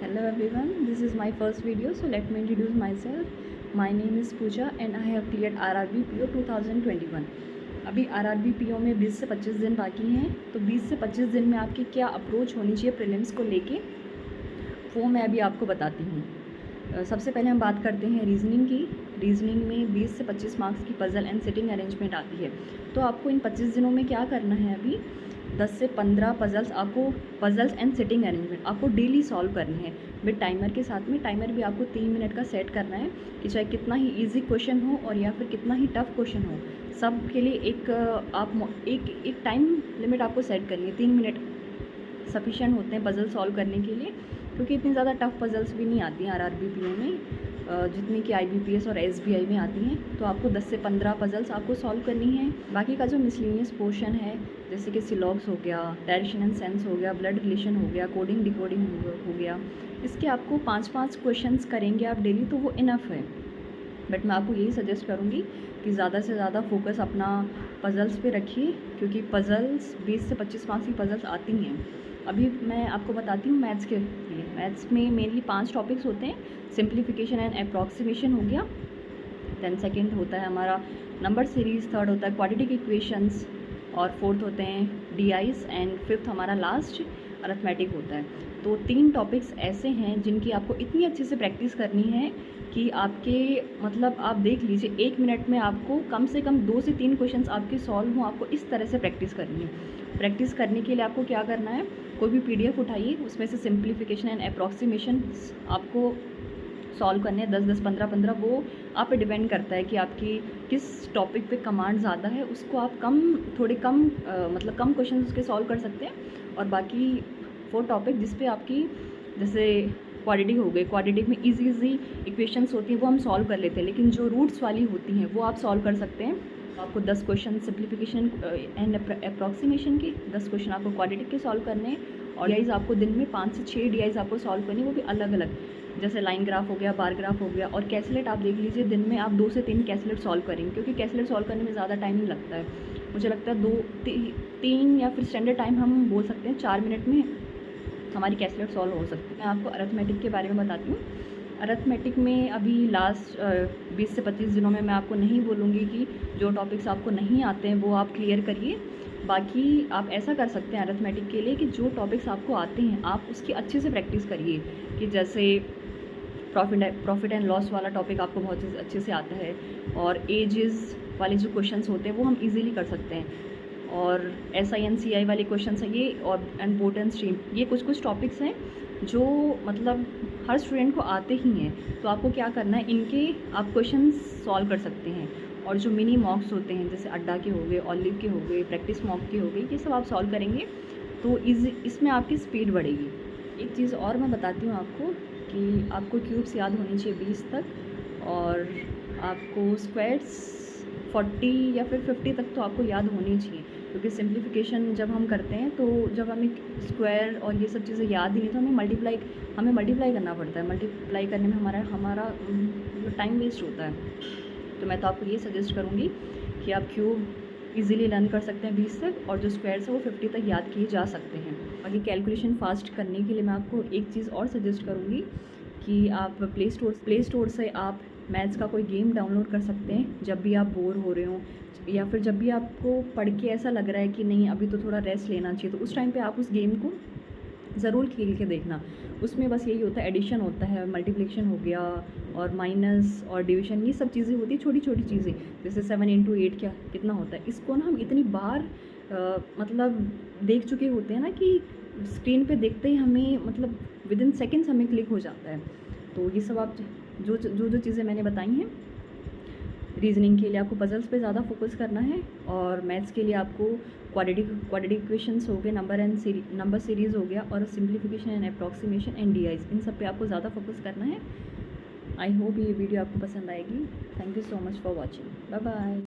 Hello everyone, this is my first video, so let me introduce myself. My name is Pooja and I have cleared RRB PO 2021. अभी RRB PO में 20 से 25 दिन बाकी हैं, तो 20 से 25 दिन में आपकी क्या अप्रोच होनी चाहिए प्रीलिम्स को लेके, वो मैं अभी आपको बताती हूँ। सबसे पहले हम बात करते हैं रीजनिंग की। रीजनिंग में 20 से 25 मार्क्स की पज़ल एंड सिटिंग अरेंजमेंट आती है। तो आपको इन 25 दिनों में क्या करना है, अभी 10 से 15 पज़ल्स आपको, पज़ल्स एंड सिटिंग अरेंजमेंट आपको डेली सॉल्व करने हैं विद टाइमर के साथ में। टाइमर भी आपको 3 मिनट का सेट करना है कि चाहे कितना ही ईजी क्वेश्चन हो और या फिर कितना ही टफ क्वेश्चन हो, सब के लिए एक टाइम लिमिट आपको सेट करनी है। 3 मिनट सफिशेंट होते हैं पज़ल सॉल्व करने के लिए, क्योंकि इतनी ज़्यादा टफ पज़ल्स भी नहीं आती हैं RRB PO में जितनी कि IBPS और SBI में आती हैं। तो आपको 10 से 15 पज़ल्स आपको सॉल्व करनी है। बाकी का जो मिसलिनियस पोर्शन है, जैसे कि सिलॉग्स हो गया, डायरेक्शन एंड सेंस हो गया, ब्लड रिलेशन हो गया, कोडिंग डिकोडिंग हो गया, इसके आपको 5-5 क्वेश्चंस करेंगे आप डेली, तो वो इनफ है। बट मैं आपको यही सजेस्ट करूँगी कि ज़्यादा से ज़्यादा फोकस अपना पज़ल्स पे रखिए, क्योंकि पज़ल्स 20 से 25 मार्क्स की पज़ल्स आती हैं। अभी मैं आपको बताती हूँ मैथ्स के लिए। मैथ्स में मेनली 5 टॉपिक्स होते हैं। सिंप्लीफिकेशन एंड अप्रॉक्सीमेशन हो गया, देन सेकंड होता है हमारा नंबर सीरीज़, थर्ड होता है क्वाड्रेटिक इक्वेशंस, और फोर्थ होते हैं DIs, एंड फिफ्थ हमारा लास्ट अरिथमेटिक होता है। तो 3 टॉपिक्स ऐसे हैं जिनकी आपको इतनी अच्छे से प्रैक्टिस करनी है कि आपके मतलब आप देख लीजिए 1 मिनट में आपको कम से कम 2 से 3 क्वेश्चंस आपके सॉल्व हों। आपको इस तरह से प्रैक्टिस करनी है। प्रैक्टिस करने के लिए आपको क्या करना है, कोई भी PDF उठाइए, उसमें से सिंप्लीफिकेशन एंड अप्रॉक्सीमेशन आपको सॉल्व करने हैं 10-10, 15-15। वो आप पे डिपेंड करता है कि आपकी किस टॉपिक पे कमांड ज़्यादा है, उसको आप थोड़े कम मतलब कम क्वेश्चन उसके सॉल्व कर सकते हैं। और बाकी 4 टॉपिक जिस पे आपकी, जैसे क्वाड्रेटिक हो गए, क्वाड्रेटिक में इजी इक्वेशंस होती हैं वो हम सॉल्व कर लेते हैं, लेकिन जो रूट्स वाली होती हैं वो आप सॉल्व कर सकते हैं। तो आपको 10 क्वेश्चन सिंप्लीफिकेशन एंड अप्रॉक्सीमेशन के, 10 क्वेश्चन आपको क्वाड्रेटिक के सॉल्व करने हैं, और DIs आपको दिन में 5 से 6 DIs आपको सॉल्व करनी है, वो भी अलग अलग, जैसे लाइन ग्राफ हो गया, बार ग्राफ हो गया। और कैसलेट आप देख लीजिए, दिन में आप 2 से 3 कैसलेट सॉल्व करेंगे, क्योंकि कैसलेट सॉल्व करने में ज़्यादा टाइम नहीं लगता है। मुझे लगता है 3 या फिर स्टैंडर्ड टाइम हम बोल सकते हैं 4 मिनट में हमारी कैसलेट सॉल्व हो सकती है। मैं आपको अरिथमेटिक के बारे में बताती हूँ। अरिथमेटिक में अभी लास्ट 20 से 25 दिनों में मैं आपको नहीं बोलूँगी कि जो टॉपिक्स आपको नहीं आते हैं वो आप क्लियर करिए। बाकी आप ऐसा कर सकते हैं अरिथमेटिक के लिए कि जो टॉपिक्स आपको आते हैं आप उसकी अच्छे से प्रैक्टिस करिए। कि जैसे प्रॉफिट एंड लॉस वाला टॉपिक आपको बहुत अच्छे से आता है, और एजेस वाले जो क्वेश्चंस होते हैं वो हम इजीली कर सकते हैं, और SI and CI वाले क्वेश्चंस हैं ये, और एंड बोट एंड स्ट्रीम, ये कुछ टॉपिक्स हैं जो मतलब हर स्टूडेंट को आते ही हैं। तो आपको क्या करना है, इनके आप क्वेश्चंस सॉल्व कर सकते हैं। और जो मिनी मॉक्स होते हैं, जैसे अड्डा के हो गए, ऑलिव के हो गए, प्रैक्टिस मॉक के हो गए, ये सब आप सॉल्व करेंगे तो इसमें आपकी स्पीड बढ़ेगी। एक चीज़ और मैं बताती हूँ आपको कि आपको क्यूब्स याद होनी चाहिए 20 तक, और आपको स्क्वायर्स 40 या फिर 50 तक तो आपको याद होनी चाहिए, क्योंकि सिंप्लीफिकेशन जब हम करते हैं तो जब हमें स्क्वायर और ये सब चीज़ें याद ही नहीं, तो हमें मल्टीप्लाई करना पड़ता है। मल्टीप्लाई करने में हमारा टाइम वेस्ट होता है। तो मैं तो आपको ये सजेस्ट करूँगी कि आप क्यूब इजीली लर्न कर सकते हैं 20 तक, और जो स्क्वायर्स है वो 50 तक याद किए जा सकते हैं। बाकी कैलकुलेशन फास्ट करने के लिए मैं आपको एक चीज़ और सजेस्ट करूँगी कि आप प्ले स्टोर से आप मैथ्स का कोई गेम डाउनलोड कर सकते हैं। जब भी आप बोर हो रहे हो, या फिर जब भी आपको पढ़ के ऐसा लग रहा है कि नहीं अभी तो थोड़ा रेस्ट लेना चाहिए, तो उस टाइम पे आप उस गेम को ज़रूर खेल के देखना। उसमें बस यही होता है, एडिशन होता है, मल्टीप्लिकेशन हो गया, और माइनस और डिवीजन, ये सब चीज़ें होती हैं, छोटी छोटी चीज़ें, जैसे 7 × 8 कितना होता है। इसको ना हम इतनी बार मतलब देख चुके होते हैं ना कि स्क्रीन पे देखते ही हमें मतलब विदिन सेकेंड्स हमें क्लिक हो जाता है। तो ये सब आप जो चीज़ें मैंने बताई हैं, रीजनिंग के लिए आपको पजल्स पे ज़्यादा फोकस करना है, और मैथ्स के लिए आपको क्वाड्रेटिक इक्वेशंस हो गए, नंबर सीरीज़ हो गया, और simplification and approximation and DIs, इन सब पे आपको ज़्यादा फोकस करना है। आई होप ये वीडियो आपको पसंद आएगी। Thank you so much for watching. Bye bye.